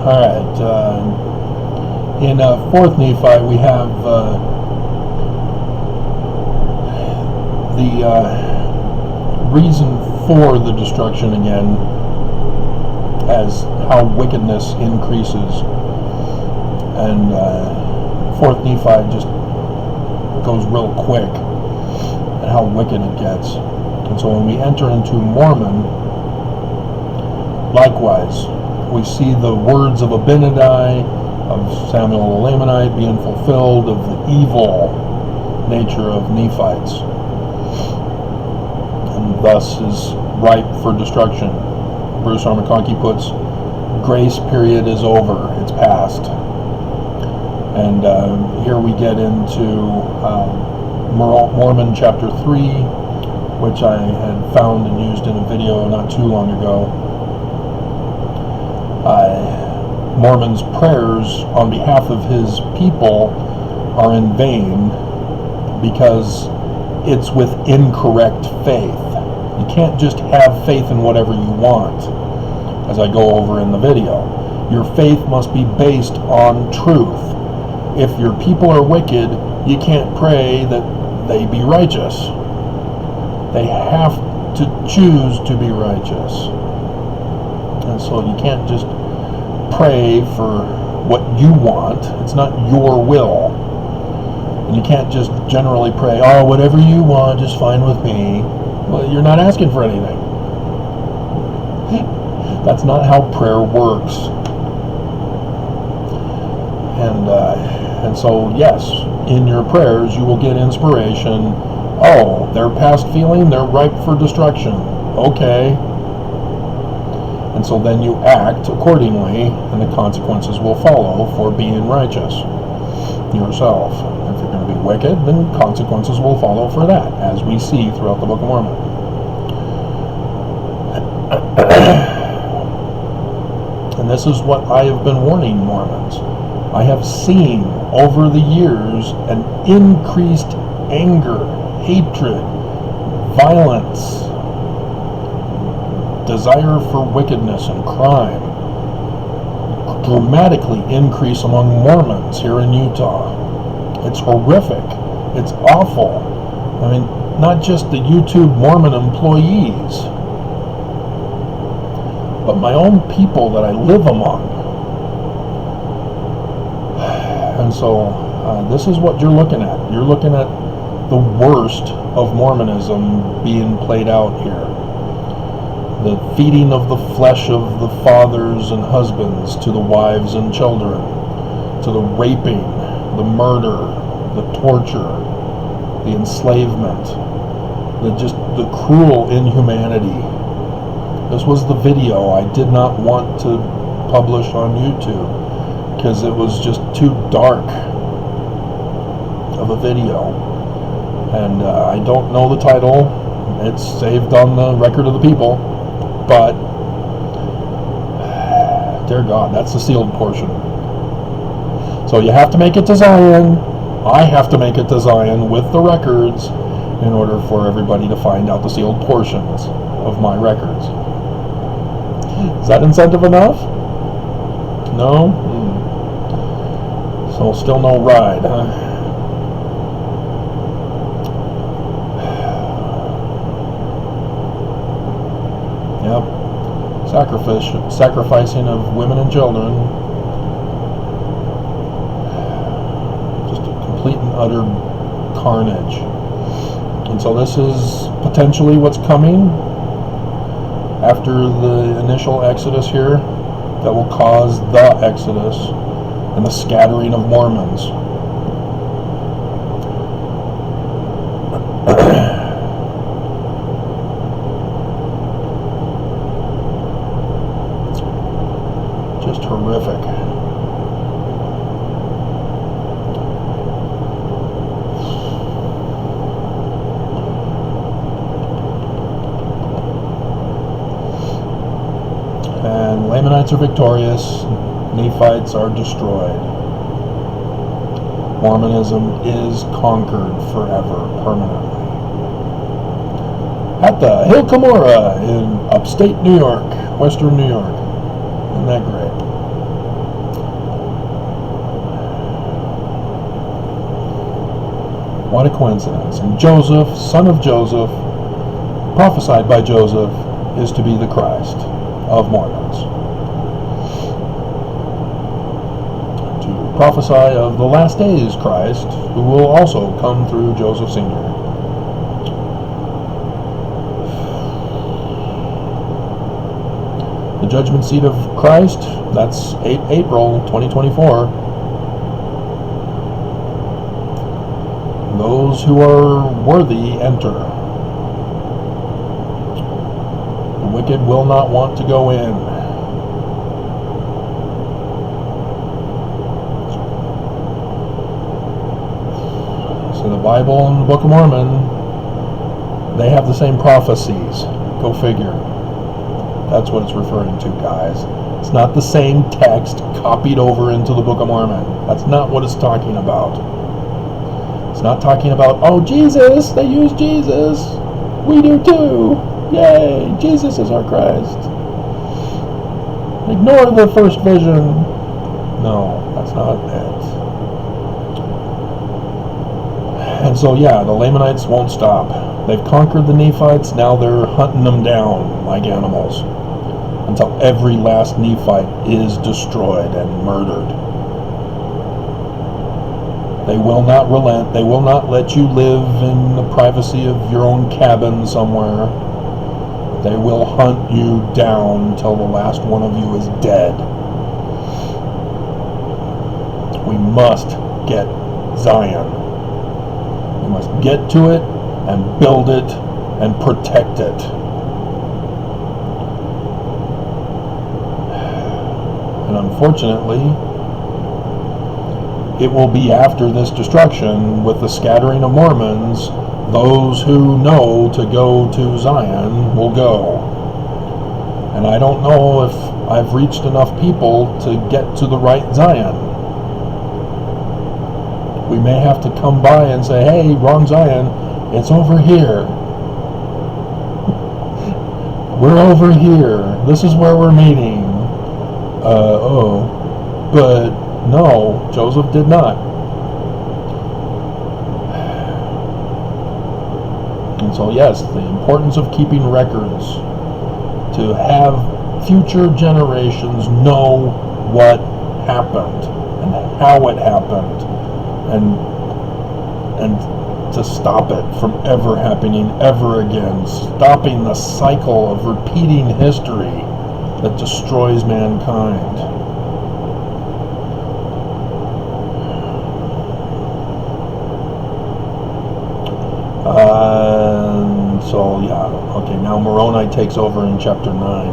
Alright, in 4th Nephi we have the reason for the destruction again, as how wickedness increases. And 4th Nephi just goes real quick at how wicked it gets. And so when we enter into Mormon, likewise, we see the words of Abinadi, of Samuel the Lamanite being fulfilled, of the evil nature of Nephites, and thus is ripe for destruction. Bruce R. McConkie puts, grace period is over, it's past. And here we get into Mormon chapter 3, which I had found and used in a video not too long ago. Mormon's prayers on behalf of his people are in vain because it's with incorrect faith. You can't just have faith in whatever you want, as I go over in the video. Your faith must be based on truth. If your people are wicked, you can't pray that they be righteous. They have to choose to be righteous. And so you can't just pray for what you want. It's not your will. And you can't just generally pray, oh, whatever you want is fine with me. Well, you're not asking for anything. That's not how prayer works. And so, yes, in your prayers you will get inspiration. Oh, they're past feeling, they're ripe for destruction. Okay. And so then you act accordingly, and the consequences will follow for being righteous yourself. If you're going to be wicked, then consequences will follow for that, as we see throughout the Book of Mormon. And this is what I have been warning Mormons. I have seen over the years an increased anger, hatred, violence, desire for wickedness and crime dramatically increase among Mormons here in Utah. It's horrific. It's awful. I mean, not just the YouTube Mormon employees, but my own people that I live among. And so this is what you're looking at. You're looking at the worst of Mormonism being played out here. The feeding of the flesh of the fathers and husbands to the wives and children, to the raping, the murder, the torture, the enslavement, the cruel inhumanity. This was the video I did not want to publish on YouTube because it was just too dark of a video. And I don't know the title. It's saved on the record of the people. But, dear God, that's the sealed portion. So you have to make it to Zion. I have to make it to Zion with the records in order for everybody to find out the sealed portions of my records. Is that incentive enough? No? So still no ride, huh? Yep. Sacrificing of women and children. Just a complete and utter carnage. And so this is potentially what's coming after the initial exodus here that will cause the exodus and the scattering of Mormons. Just horrific. And Lamanites are victorious, Nephites are destroyed. Mormonism is conquered forever, permanently. At the Hill Cumorah in upstate New York, western New York. Isn't that great? What a coincidence. And Joseph, son of Joseph, prophesied by Joseph, is to be the Christ of Mormons. To prophesy of the last days Christ, who will also come through Joseph Sr. The judgment seat of Christ, that's 8 April 2024. Those who are worthy enter. The wicked will not want to go in. So the Bible and the Book of Mormon, they have the same prophecies. Go figure. That's what it's referring to, guys. It's not the same text copied over into the Book of Mormon. That's not what it's talking about. It's not talking about, oh, Jesus, they use Jesus. We do too. Yay, Jesus is our Christ. Ignore the first vision. No, that's not it. And so, yeah, the Lamanites won't stop. They've conquered the Nephites, now they're hunting them down like animals until every last Nephite is destroyed and murdered. They will not relent. They will not let you live in the privacy of your own cabin somewhere. They will hunt you down until the last one of you is dead. We must get Zion. We must get to it and build it and protect it. And unfortunately, it will be after this destruction, with the scattering of Mormons, those who know to go to Zion will go. And I don't know if I've reached enough people to get to the right Zion. We may have to come by and say, hey, wrong Zion, it's over here. We're over here. This is where we're meeting. But no, Joseph did not. And so, yes, the importance of keeping records, to have future generations know what happened and how it happened, and to stop it from ever happening ever again, stopping the cycle of repeating history that destroys mankind. So yeah, okay, now Moroni takes over in chapter 9.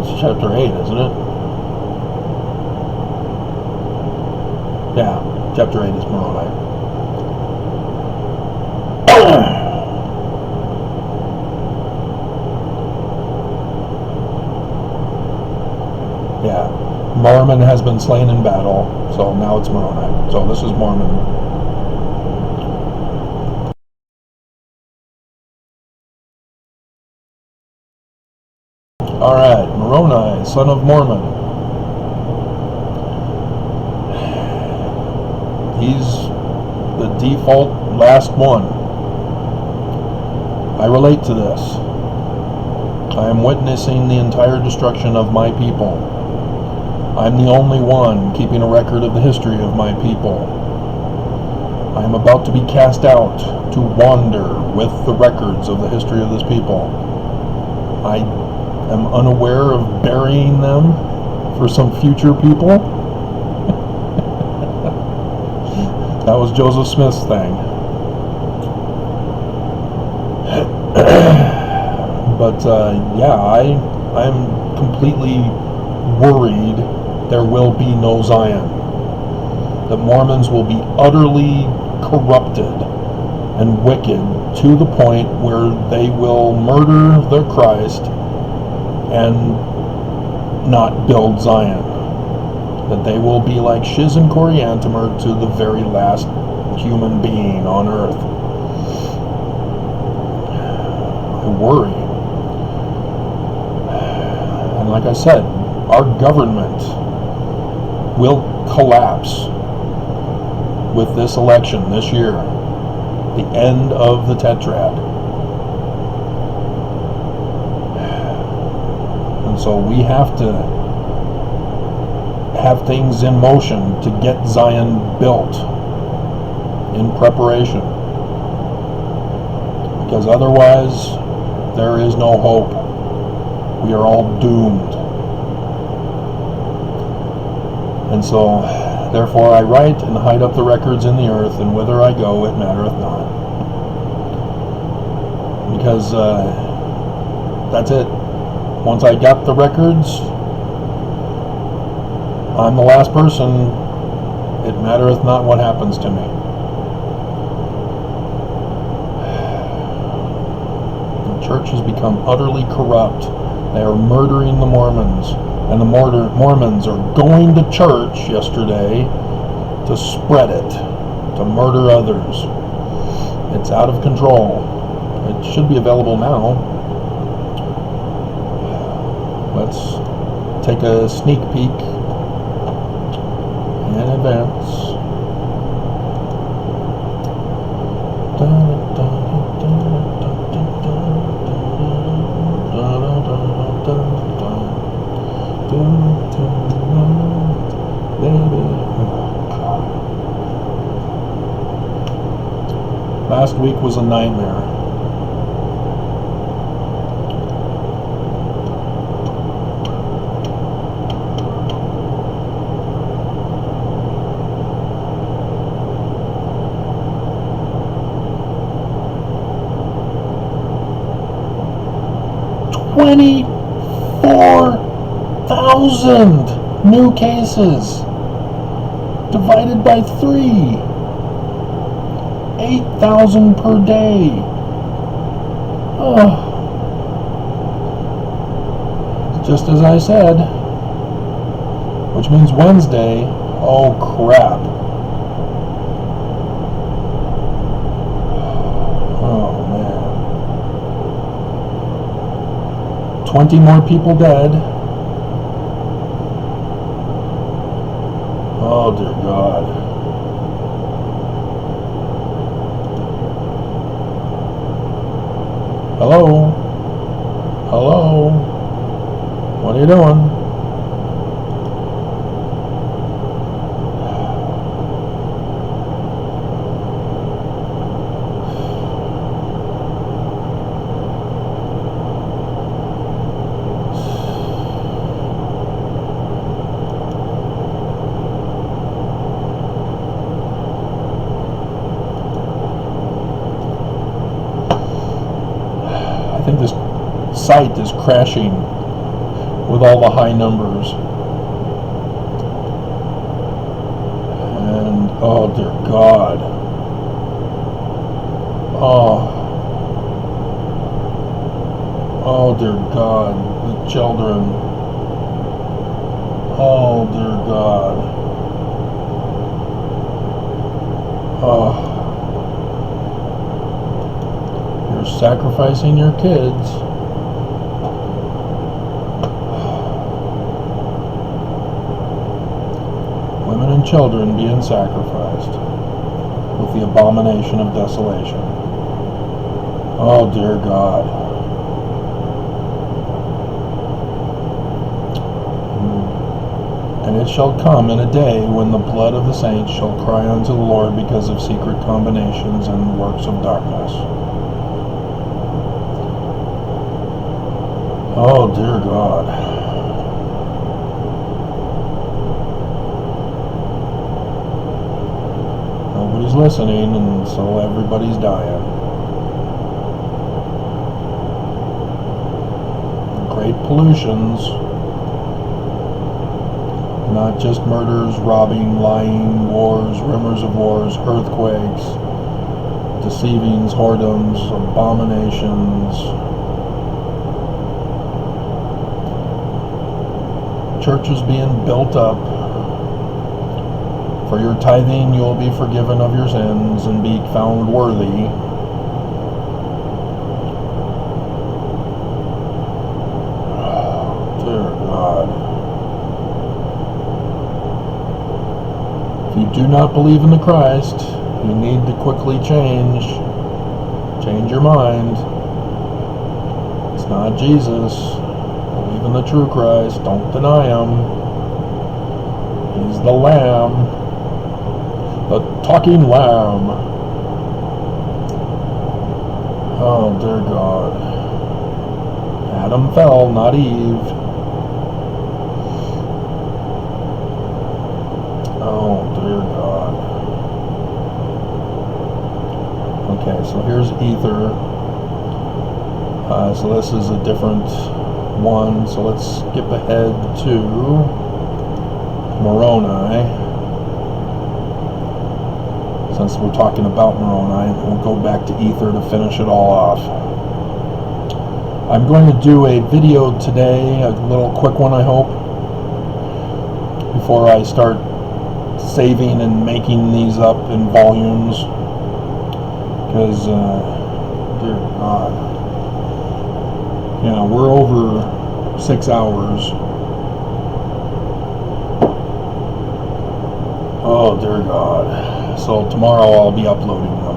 It's chapter 8, isn't it? Yeah, chapter 8 is Moroni. Yeah, Mormon has been slain in battle, so now it's Moroni. So this is Mormon. Alright, Moroni, son of Mormon. He's the default last one. I relate to this. I am witnessing the entire destruction of my people. I'm the only one keeping a record of the history of my people. I am about to be cast out to wander with the records of the history of this people. I am unaware of burying them for some future people. That was Joseph Smith's thing. But yeah, I'm completely worried there will be no Zion. The Mormons will be utterly corrupted and wicked to the point where they will murder their Christ and not build Zion. That they will be like Shiz and Coriantumr to the very last human being on earth. I worry. And like I said, our government will collapse with this election this year, the end of the tetrad. And so we have to have things in motion to get Zion built in preparation, because otherwise there is no hope. We are all doomed. And so therefore I write and hide up the records in the earth, and whither I go it mattereth not. Because that's it. Once I got the records, I'm the last person. It mattereth not what happens to me. The church has become utterly corrupt. They are murdering the Mormons. And the Mormons are going to church yesterday to spread it, to murder others. It's out of control. It should be available now. Let's take a sneak peek in advance. Last week was a nightmare. $24,000 new cases divided by 3. 8,000 per day. Oh. Just as I said, which means Wednesday. Oh crap. Oh man. 20 more people dead. Oh dear God. Hello? Hello? What are you doing? I think this site is crashing with all the high numbers. And oh dear God. Oh dear God. The children. Oh dear God. Oh. Sacrificing your kids. Women and children being sacrificed with the abomination of desolation. Oh dear God. And it shall come in a day when the blood of the saints shall cry unto the Lord because of secret combinations and works of darkness. Oh dear God. Nobody's listening, and so everybody's dying. Great pollutions. Not just murders, robbing, lying, wars, rumors of wars, earthquakes, deceivings, whoredoms, abominations. Churches being built up. For your tithing you will be forgiven of your sins and be found worthy. do not believe in the Christ, you need to quickly change your mind. It's not Jesus. Believe in the true Christ. Don't deny him. He's the Lamb, the talking Lamb. Oh dear God. Adam fell, not Eve. Oh dear God. Okay, so here's ether. So this is a different one. So let's skip ahead to Moroni. Since we're talking about Moroni, we'll go back to ether to finish it all off. I'm going to do a video today, a little quick one I hope, before I start saving and making these up in volumes, because dear God, yeah, we're over 6 hours. Oh dear God. So tomorrow I'll be uploading them.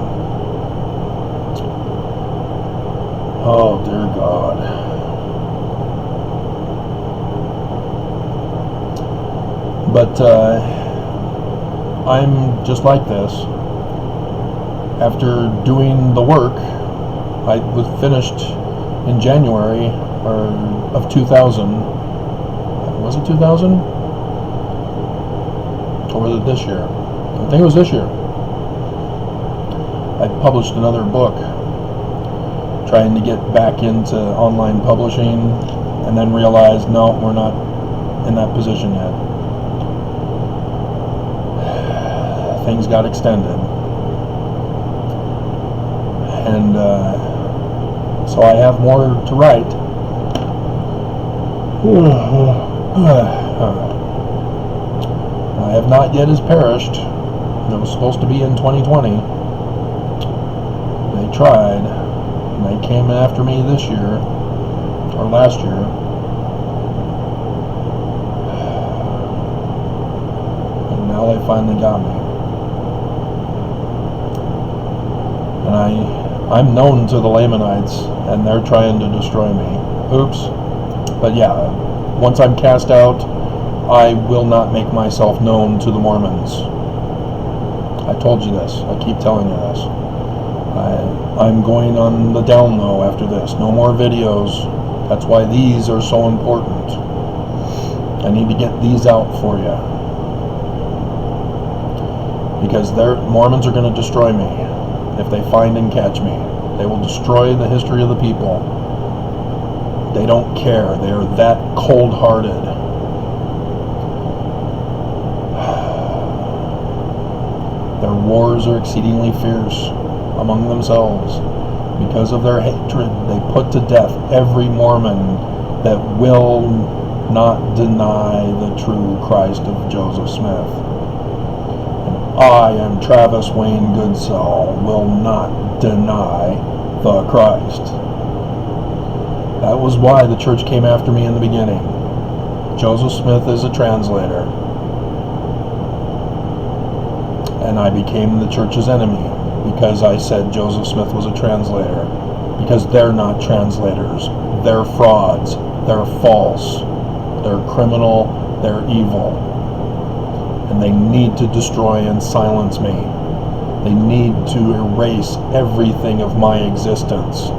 Oh dear God. But I'm just like this. After doing the work, I was finished in January of 2000. Was it 2000? Or was it this year? I think it was this year. I published another book, trying to get back into online publishing, and then realized, no, we're not in that position yet. Things got extended. And so I have more to write. I have not yet as perished. It was supposed to be in 2020. They tried. And they came after me this year, or last year. And now they finally got me. And I'm known to the Lamanites, and they're trying to destroy me. Oops. But yeah, once I'm cast out, I will not make myself known to the Mormons. I told you this. I keep telling you this. I'm going on the down low after this. No more videos. That's why these are so important. I need to get these out for you. Because Mormons are going to destroy me if they find and catch me. They will destroy the history of the people. They don't care. They are that cold-hearted. Their wars are exceedingly fierce among themselves. Because of their hatred, they put to death every Mormon that will not deny the true Christ of Joseph Smith. And I am Travis Wayne Goodsell, will not deny the Christ. That was why the church came after me in the beginning. Joseph Smith is a translator. And I became the church's enemy because I said Joseph Smith was a translator. Because they're not translators. They're frauds. They're false. They're criminal. They're evil. And they need to destroy and silence me. They need to erase everything of my existence.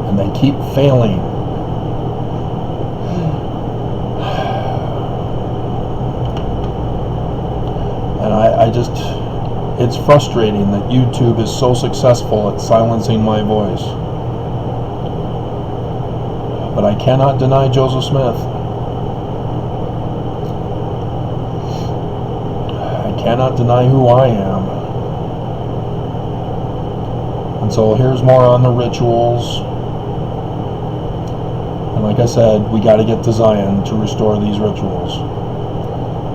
And they keep failing. And I just, it's frustrating that YouTube is so successful at silencing my voice. But I cannot deny Joseph Smith. I cannot deny who I am. And so here's more on the rituals. And like I said, we got to get to Zion to restore these rituals.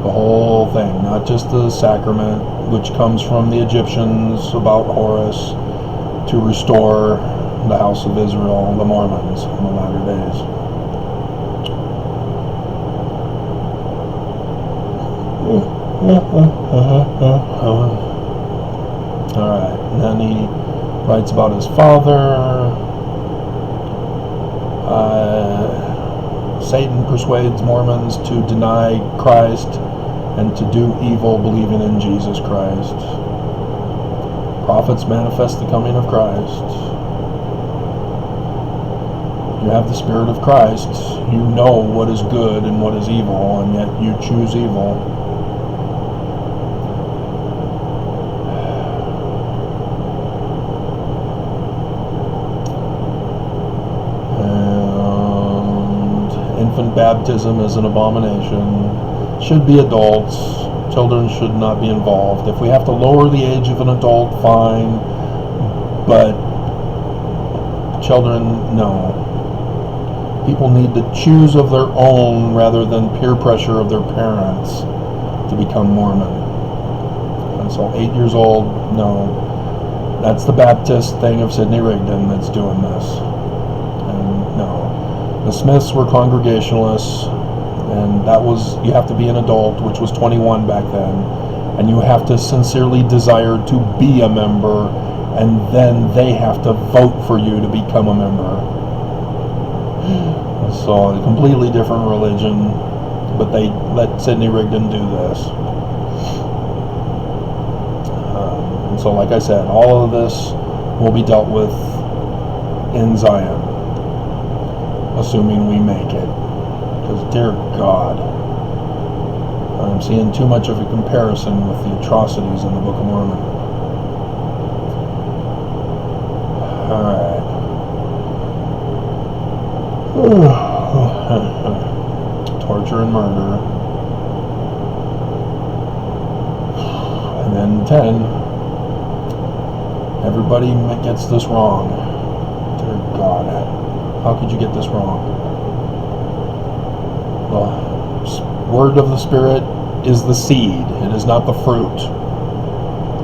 The whole thing, not just the sacrament, which comes from the Egyptians about Horus, to restore the house of Israel, the Mormons, in the latter days. Alright, and then he writes about his father. Satan persuades Mormons to deny Christ and to do evil believing in Jesus Christ. Prophets manifest the coming of Christ. You have the Spirit of Christ. You know what is good and what is evil, and yet you choose evil. Infant baptism is an abomination. Should be adults. Children should not be involved. If we have to lower the age of an adult, fine. But children, no. People need to choose of their own rather than peer pressure of their parents to become Mormon. And so 8 years old, no. That's the Baptist thing of Sidney Rigdon that's doing this. And no. The Smiths were Congregationalists, and that was, you have to be an adult, which was 21 back then, and you have to sincerely desire to be a member, and then they have to vote for you to become a member. So, a completely different religion, but they let Sidney Rigdon do this. And so, like I said, all of this will be dealt with in Zion, assuming we make it. Because, dear God, I'm seeing too much of a comparison with the atrocities in the Book of Mormon. Alright. Torture and murder. And then 10. Everybody gets this wrong. Dear God. How could you get this wrong? The word of the Spirit is the seed. It is not the fruit.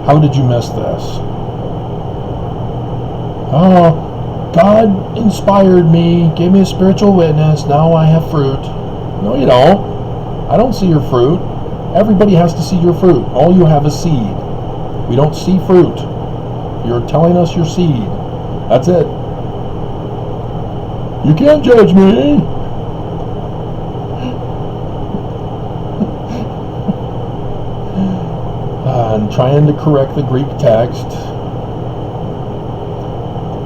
How did you miss this? Oh, God inspired me, gave me a spiritual witness, now I have fruit. No, you don't. I don't see your fruit. Everybody has to see your fruit. All you have is seed. We don't see fruit. You're telling us your seed. That's it. You can't judge me. I'm trying to correct the Greek text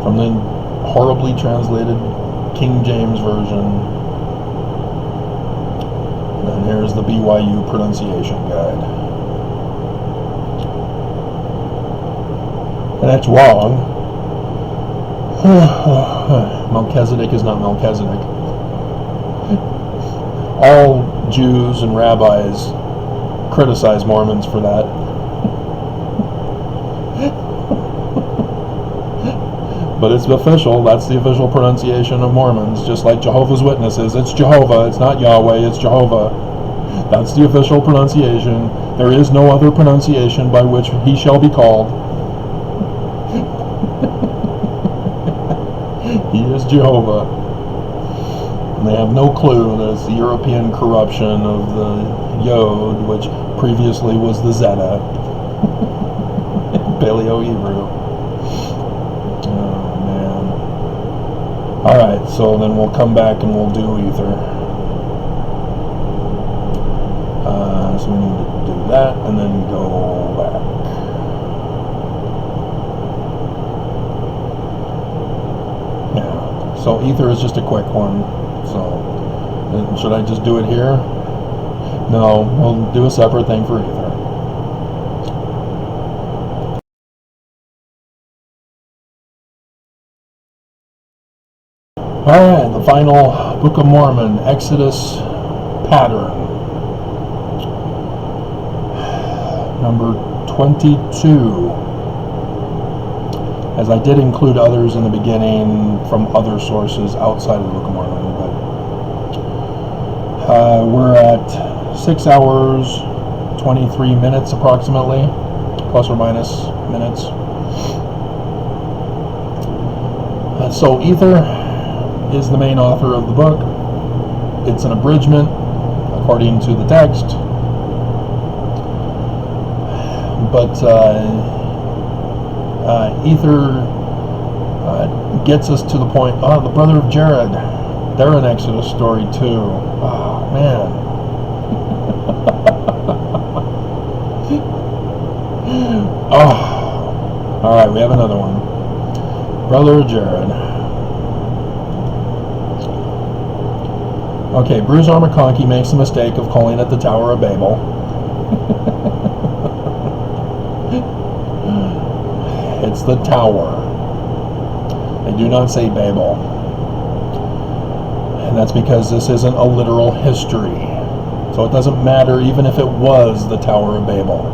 from the horribly translated King James Version. And here's the BYU pronunciation guide. And that's wrong. Melchizedek is not Melchizedek. All Jews and rabbis criticize Mormons for that. But it's official. That's the official pronunciation of Mormons. Just like Jehovah's Witnesses. It's Jehovah. It's not Yahweh. It's Jehovah. That's the official pronunciation. There is no other pronunciation by which he shall be called. He is Jehovah. And they have no clue that it's the European corruption of the Yod, which previously was the Zeta. Paleo-Hebrew. Alright, so then we'll come back and we'll do ether. So we need to do that and then go back. Yeah, so ether is just a quick one. So, should I just do it here? No, we'll do a separate thing for ether. Alright, the final Book of Mormon, Exodus pattern. Number 22. As I did include others in the beginning from other sources outside of the Book of Mormon, but we're at 6 hours, 23 minutes approximately, plus or minus minutes. So ether is the main author of the book. It's an abridgment according to the text. But Ether gets us to the point. Oh, the brother of Jared, they're an Exodus story too. Oh man. Oh, all right, we have another one. Brother of Jared. Okay, Bruce Armor Conky makes the mistake of calling it the Tower of Babel. It's the tower. They do not say Babel. And that's because this isn't a literal history. So it doesn't matter even if it was the Tower of Babel.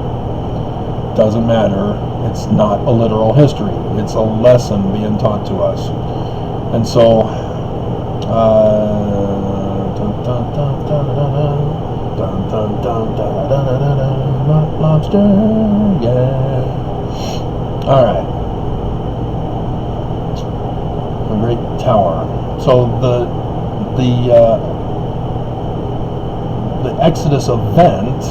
It doesn't matter. It's not a literal history. It's a lesson being taught to us. And so, lobster, yeah. All right. A great tower. So the Exodus event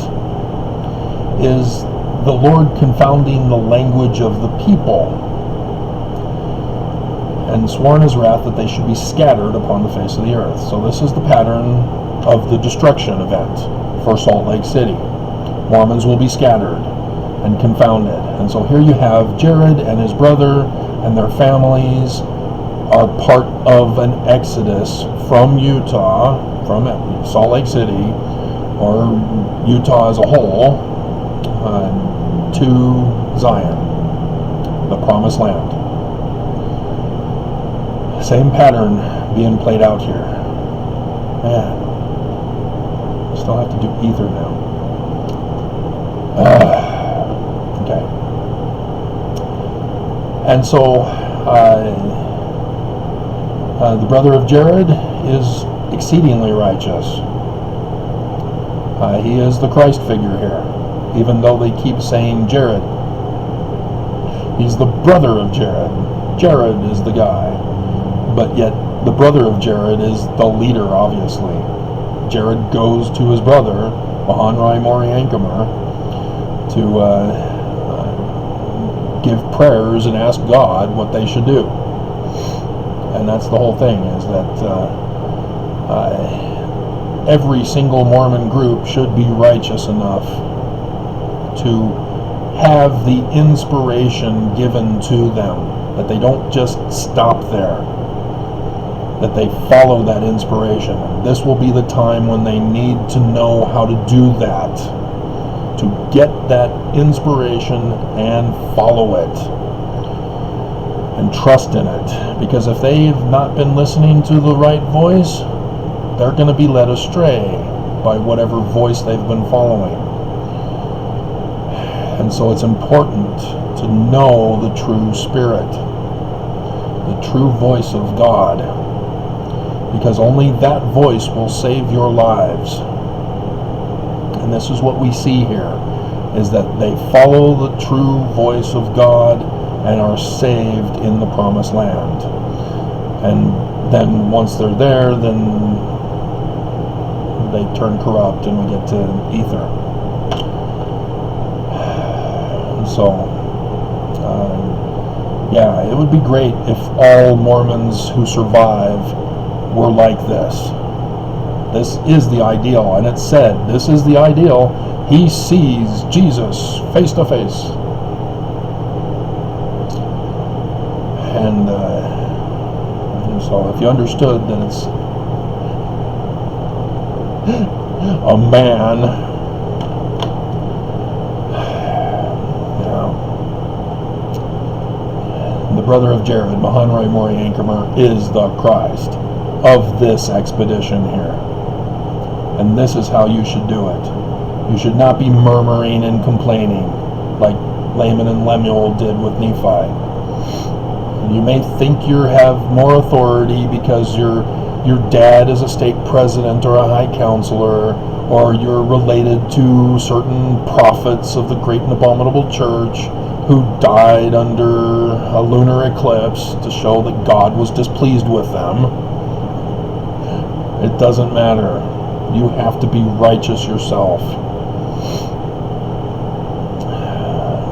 is the Lord confounding the language of the people, and swore in his wrath that they should be scattered upon the face of the earth. So this is the pattern of the destruction event for Salt Lake City. Mormons will be scattered and confounded. And so here you have Jared and his brother and their families are part of an exodus from Utah, from Salt Lake City, or Utah as a whole, to Zion, the Promised Land. Same pattern being played out here. Man, still have to do ether now. Okay. And so, the brother of Jared is exceedingly righteous. He is the Christ figure here, even though they keep saying Jared. He's the brother of Jared. Jared is the guy. But yet, the brother of Jared is the leader, obviously. Jared goes to his brother, Mahanrai Mori Ankamer, to give prayers and ask God what they should do. And that's the whole thing, is that every single Mormon group should be righteous enough to have the inspiration given to them, that they don't just stop there, that they follow that inspiration. This will be the time when they need to know how to do that, to get that inspiration and follow it and trust in it. Because if they've not been listening to the right voice, they're going to be led astray by whatever voice they've been following. And so it's important to know the true spirit, the true voice of God, because only that voice will save your lives. And this is what we see here, is that they follow the true voice of God and are saved in the Promised Land. And then once they're there, then they turn corrupt and we get to ether. So, yeah, it would be great if all Mormons who survive were like this. This is the ideal, and it's said, this is the ideal. He sees Jesus face to face. And so if you understood that it's a man, the brother of Jared, Mahanrai Mori Ankamer, is the Christ of this expedition here. And this is how you should do it. You should not be murmuring and complaining like Laman and Lemuel did with Nephi. You may think you have more authority because your dad is a stake president or a high counselor, or you're related to certain prophets of the great and abominable church who died under a lunar eclipse to show that God was displeased with them. It doesn't matter. You have to be righteous yourself.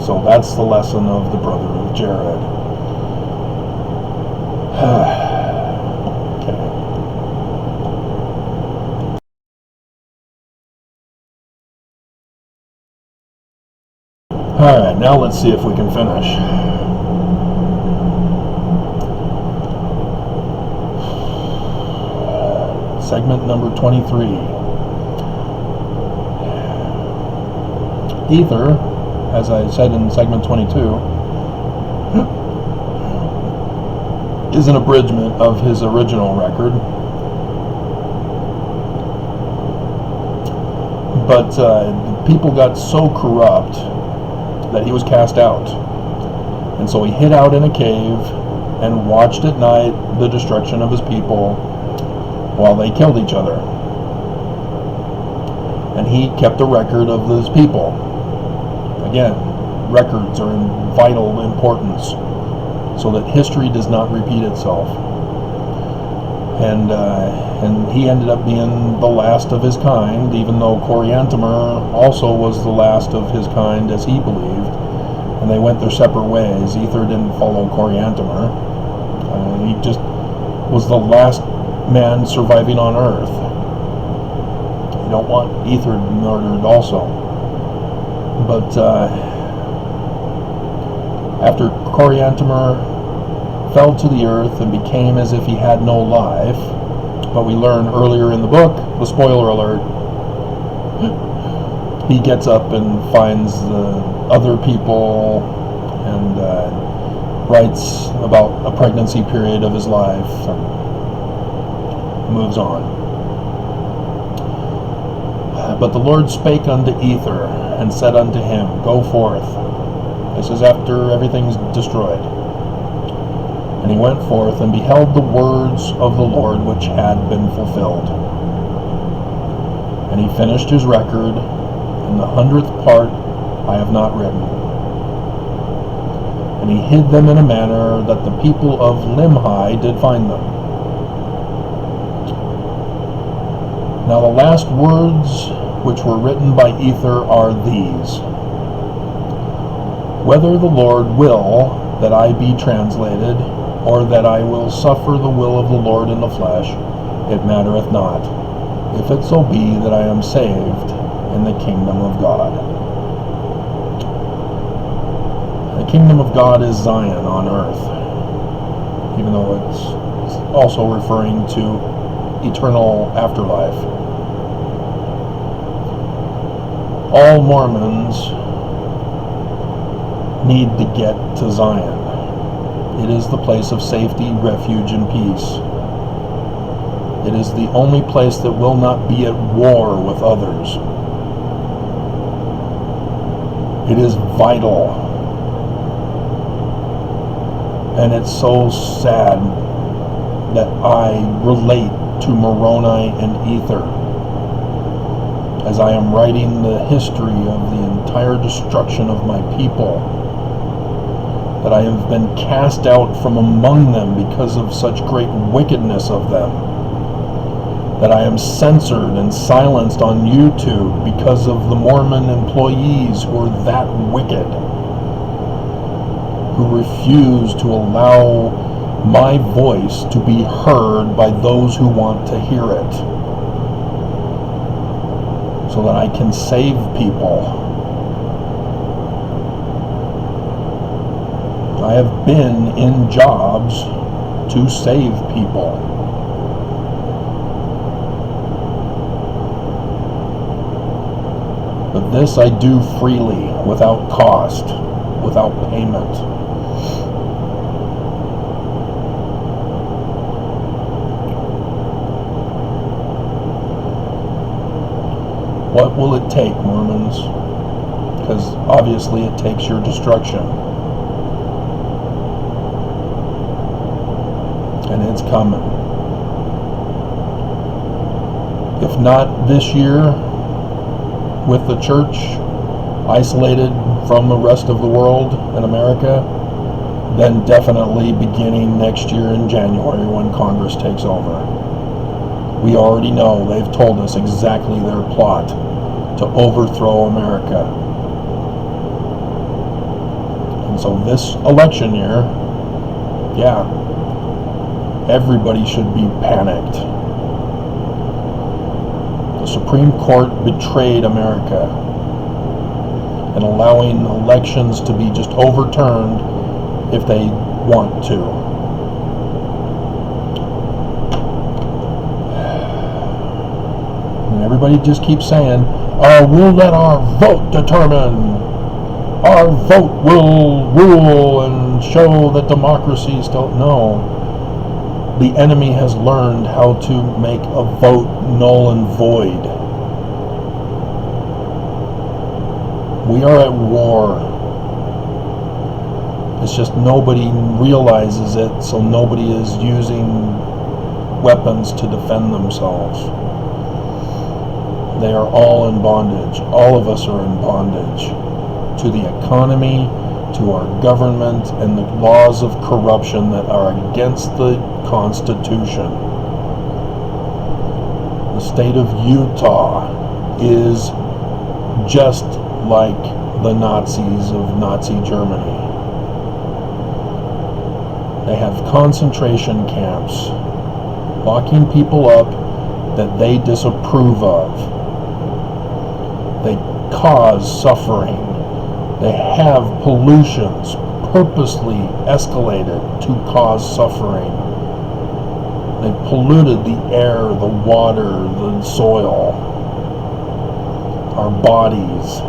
So that's the lesson of the brother of Jared. Okay. Alright, now let's see if we can finish. Segment number 23. Ether, as I said in segment 22, is an abridgment of his original record. But people got so corrupt that he was cast out. And so he hid out in a cave and watched at night the destruction of his people while they killed each other. And he kept a record of those people. Again, records are in vital importance so that history does not repeat itself. And he ended up being the last of his kind, even though Coriantumr also was the last of his kind, as he believed. And they went their separate ways. Ether didn't follow Coriantumr. He just was the last man surviving on Earth. You don't want Ether murdered also. But after Coriantumr fell to the earth and became as if he had no life, but we learn earlier in the book, the spoiler alert, he gets up and finds other people and writes about a pregnancy period of his life and moves on. But the Lord spake unto Ether and said unto him, Go forth. This is after everything's destroyed. And he went forth and beheld the words of the Lord which had been fulfilled. And he finished his record, and the 100th part I have not written. And he hid them in a manner that the people of Limhi did find them. Now the last words which were written by Ether are these: Whether the Lord will that I be translated, or that I will suffer the will of the Lord in the flesh, it mattereth not, if it so be that I am saved in the kingdom of God. The kingdom of God is Zion on earth, even though it's also referring to eternal afterlife. All Mormons need to get to Zion. It is the place of safety, refuge, and peace. It is the only place that will not be at war with others. It is vital. And it's so sad that I relate to Moroni and Ether as I am writing the history of the entire destruction of my people. That I have been cast out from among them because of such great wickedness of them. That I am censored and silenced on YouTube because of the Mormon employees who are that wicked, who refuse to allow my voice to be heard by those who want to hear it, so that I can save people. I have been in jobs to save people. But this I do freely, without cost, without payment. What will it take, Mormons? Because obviously it takes your destruction. And it's coming. If not this year, with the church isolated from the rest of the world in America, then definitely beginning next year in January when Congress takes over. We already know, they've told us exactly their plot to overthrow America. And so this election year, yeah, everybody should be panicked. The Supreme Court betrayed America and allowing elections to be just overturned if they want to. And everybody just keeps saying, oh, we'll let our vote determine. Our vote will rule and show that democracy is still... No. The enemy has learned how to make a vote null and void. We are at war. It's just nobody realizes it, so nobody is using weapons to defend themselves. They are all in bondage. All of us are in bondage to the economy, to our government, and the laws of corruption that are against the Constitution. The state of Utah is just like the Nazis of Nazi Germany. They have concentration camps, locking people up that they disapprove of. They cause suffering. They have pollutions purposely escalated to cause suffering. They've polluted the air, the water, the soil, our bodies.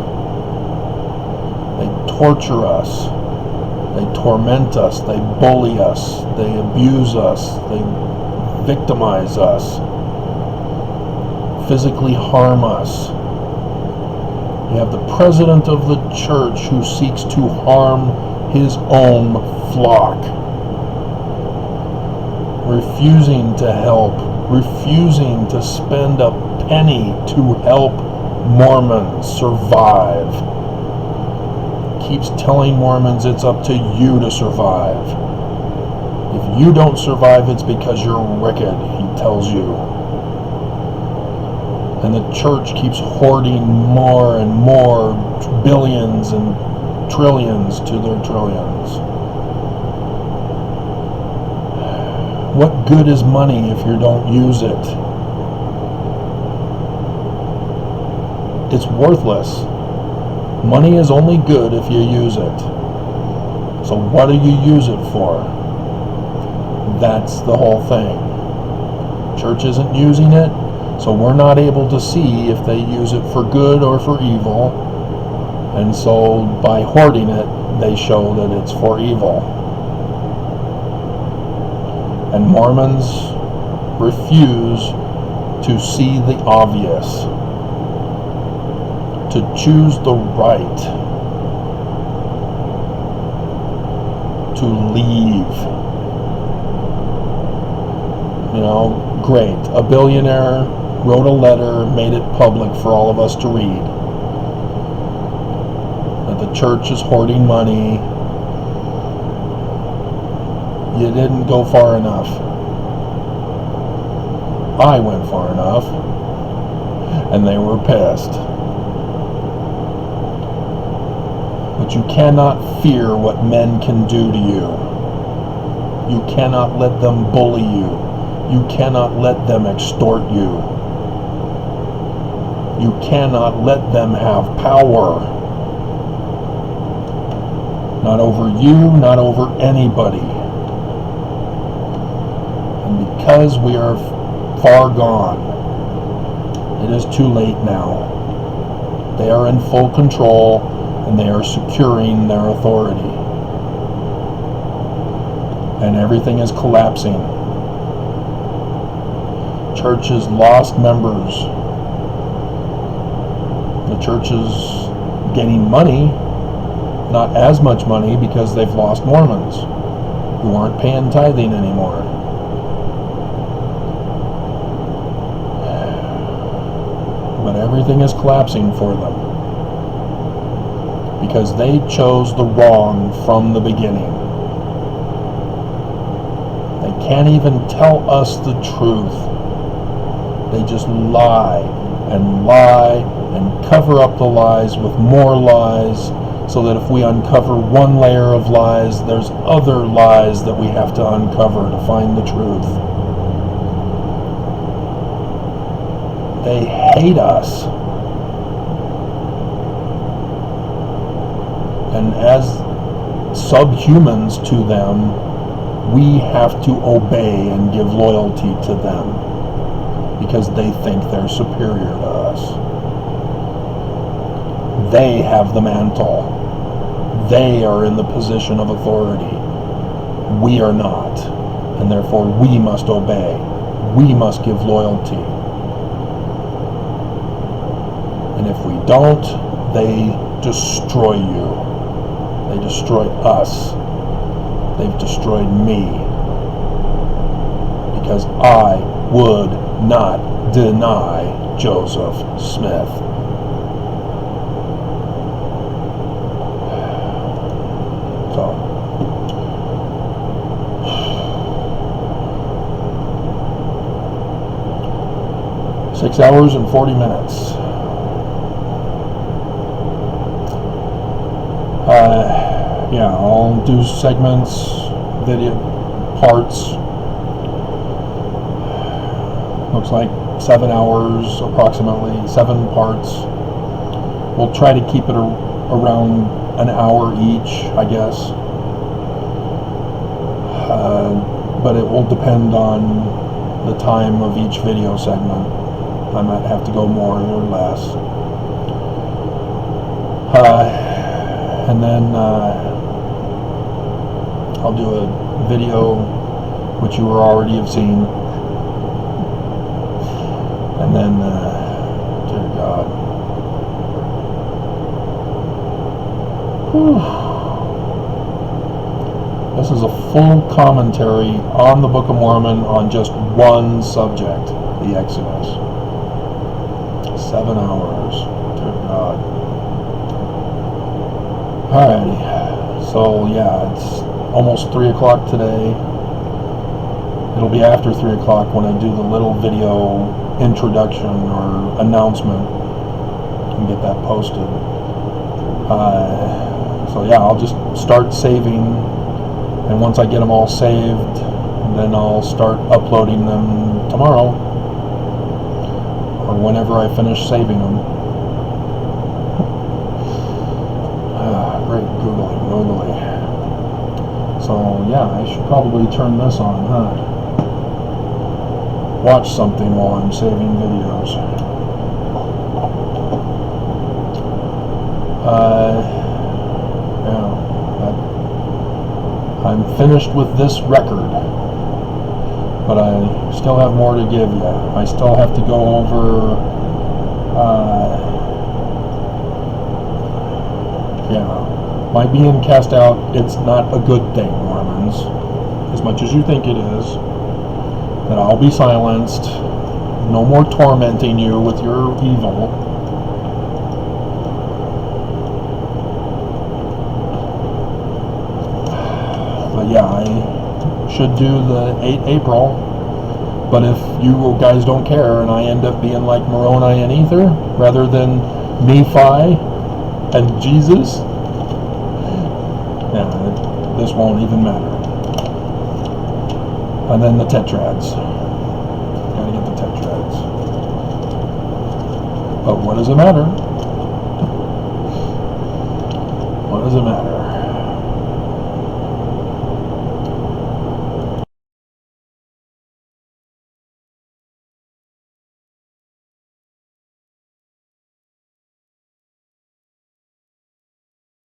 They torture us. They torment us. They bully us. They abuse us. They victimize us. Physically harm us. You have the president of the church who seeks to harm his own flock, refusing to help, refusing to spend a penny to help Mormons survive. Keeps telling Mormons it's up to you to survive. If you don't survive, it's because you're wicked, he tells you. And the church keeps hoarding more and more billions and trillions to their trillions. What good is money if you don't use it? It's worthless. Money is only good if you use it. So what do you use it for? That's the whole thing. Church isn't using it, so we're not able to see if they use it for good or for evil. And so by hoarding it, they show that it's for evil. And Mormons refuse to see the obvious, to choose the right, to leave. You know, great. A billionaire wrote a letter, made it public for all of us to read. That the church is hoarding money. You didn't go far enough. I went far enough. And they were pissed. But you cannot fear what men can do to you. You cannot let them bully you. You cannot let them extort you. You cannot let them have power. Not over you, not over anybody. And because we are far gone, it is too late now. They are in full control and they are securing their authority. And everything is collapsing. Church has lost members. The church is getting money, not as much money because they've lost Mormons who aren't paying tithing anymore. But everything is collapsing for them because they chose the wrong from the beginning. They can't even tell us the truth. They just lie and cover up the lies with more lies so that if we uncover one layer of lies, there's other lies that we have to uncover to find the truth. They hate us. And as subhumans to them, we have to obey and give loyalty to them because they think they're superior to us. They have the mantle. They are in the position of authority. We are not. And therefore we must obey. We must give loyalty. And if we don't, they destroy you. They destroy us. They've destroyed me. Because I would not deny Joseph Smith. So, six hours and 40 minutes. Yeah, I'll do segments, video parts. Looks like 7 hours, approximately 7 parts. We'll try to keep it around an hour each, I guess. But it will depend on the time of each video segment. I might have to go more or less. And then I'll do a video which you already have seen. And then, dear God. Whew. This is a full commentary on the Book of Mormon on just one subject, the Exodus. 7 hours, dear God. Alrighty, so yeah, it's almost 3 o'clock today. It'll be after 3 o'clock when I do the little video introduction or announcement and get that posted. So yeah, I'll just start saving, and once I get them all saved, then I'll start uploading them tomorrow or whenever I finish saving them. Great googly. So yeah, I should probably turn this on, huh? Watch something while I'm saving videos. Yeah, I'm finished with this record, but I still have more to give you. I still have to go over my being cast out. It's not a good thing, Mormons, as much as you think it is. That I'll be silenced, no more tormenting you with your evil. But yeah, I should do the 8 April, but if you guys don't care and I end up being like Moroni and Ether rather than Nephi and Jesus, yeah, this won't even matter. And then the tetrads. Gotta get the tetrads. But what does it matter? What does it matter?